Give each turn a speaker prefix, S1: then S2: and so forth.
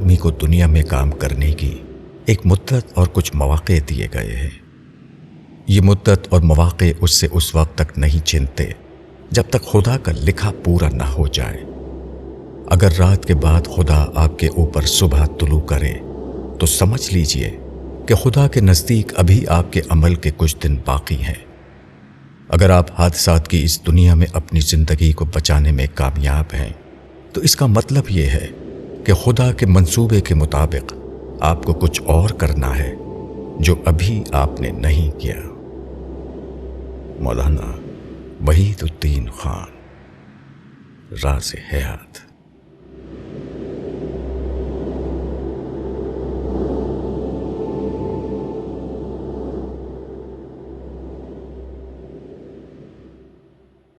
S1: آدمی کو دنیا میں کام کرنے کی ایک مدت اور کچھ مواقع دیے گئے ہیں۔ یہ مدت اور مواقع اس سے اس وقت تک نہیں چھنتے جب تک خدا کا لکھا پورا نہ ہو جائے۔ اگر رات کے بعد خدا آپ کے اوپر صبح طلوع کرے تو سمجھ لیجئے کہ خدا کے نزدیک ابھی آپ کے عمل کے کچھ دن باقی ہیں۔ اگر آپ حادثات کی اس دنیا میں اپنی زندگی کو بچانے میں کامیاب ہیں تو اس کا مطلب یہ ہے کہ خدا کے منصوبے کے مطابق آپ کو کچھ اور کرنا ہے جو ابھی آپ نے نہیں کیا۔ مولانا وحید الدین خان، راز حیات۔